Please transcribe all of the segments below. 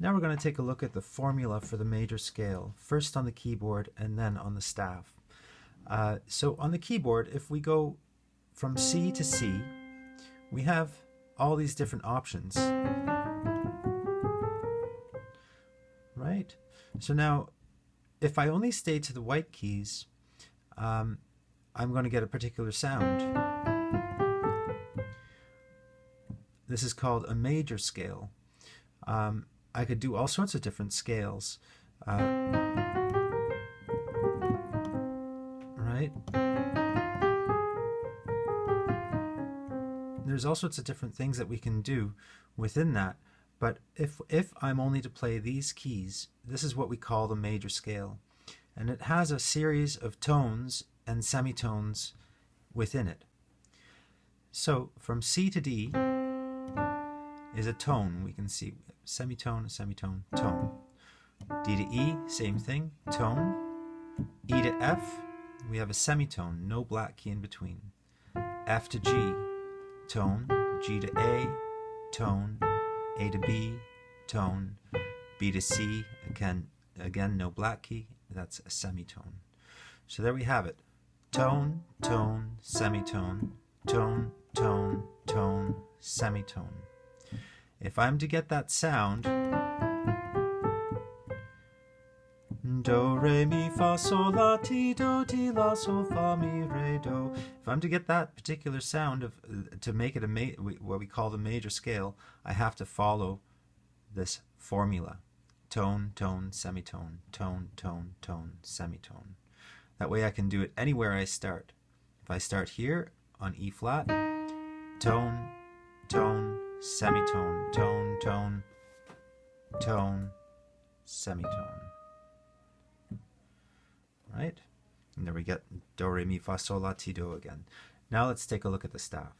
Now we're going to take a look at the formula for the major scale, first on the keyboard and then on the staff. So on the keyboard, if we go from C to C, we have all these different options, right? So now, if I only stay to the white keys, I'm going to get a particular sound. This is called a major scale. I could do all sorts of different scales, right? There's all sorts of different things that we can do within that. But if I'm only to play these keys, this is what we call the major scale. And it has a series of tones and semitones within it. So from C to D is a tone. We can see semitone, semitone, tone. D to E, same thing, tone. E to F, we have a semitone, no black key in between. F to G, tone. G to A, tone. A to B, tone. B to C, again no black key, that's a semitone. So there we have it. Tone, tone, semitone, tone, tone, tone, semitone. If I'm to get that sound, do, re, mi, fa, sol, la, ti, do, ti, la, sol, fa, mi, re, do. If I'm to get that particular sound to make it what we call the major scale, I have to follow this formula. Tone, tone, semitone, tone, tone, tone, semitone. That way I can do it anywhere I start. If I start here on E flat, tone, tone, semitone, tone, tone, tone, semitone. Right? And there we get do, re, mi, fa, sol, la, ti, do again. Now let's take a look at the staff.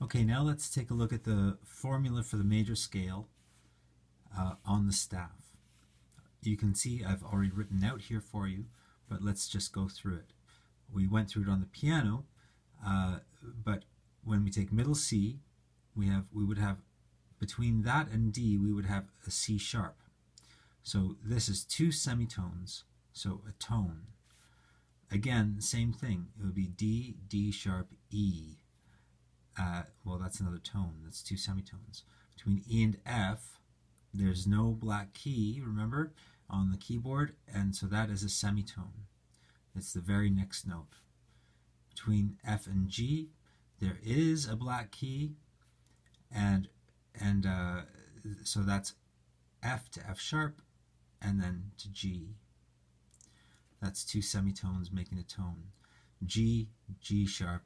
Okay, now let's take a look at the formula for the major scale on the staff. You can see I've already written out here for you, but let's just go through it. We went through it on the piano, but when we take middle C, we would have between that and D, we would have a C sharp. So this is two semitones, so a tone. Again, same thing. It would be D, D sharp, E. Well, that's another tone. That's two semitones. Between E and F, there's no black key, remember, on the keyboard, and so that is a semitone. It's the very next note. Between F and G, there is a black key, and so that's F to F sharp, and then to G. That's two semitones making a tone. G, G sharp,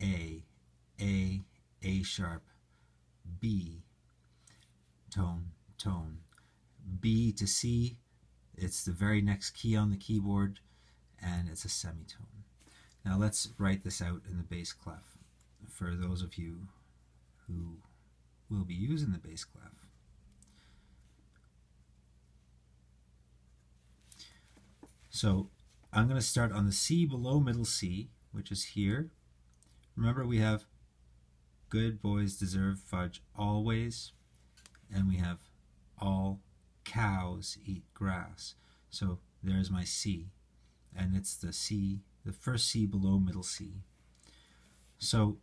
A sharp, B, tone, tone. B to C, it's the very next key on the keyboard, and it's a semitone. Now let's write this out in the bass clef for those of you who will be using the bass clef. So I'm going to start on the C below middle C, which is here. Remember, we have good boys deserve fudge always, and we have all cows eat grass. So there's my C, and it's the C, the first C below middle C. So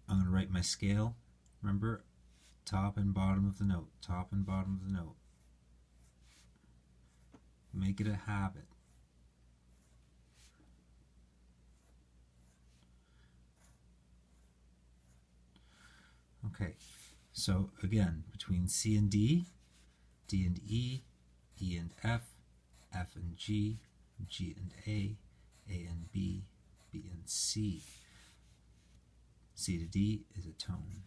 I'm going to write my scale. Remember, top and bottom of the note, top and bottom of the note. Make it a habit. Okay, so again, between C and D, D and E, E and F, F and G, G and A and B, B and C. C to D is a tone.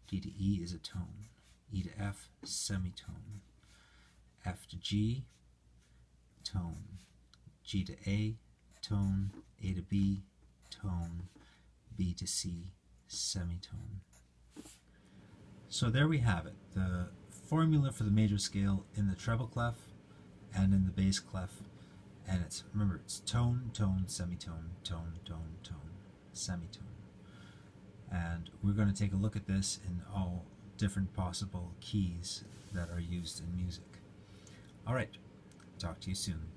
D to E is a tone. E to F, semitone. F to G, tone. G to A, tone. A to B, tone. B to C, semitone. So there we have it, the formula for the major scale in the treble clef and in the bass clef. And it's, remember, it's tone, tone, semitone, tone, tone, tone, semitone. And we're going to take a look at this in all different possible keys that are used in music. All right, talk to you soon.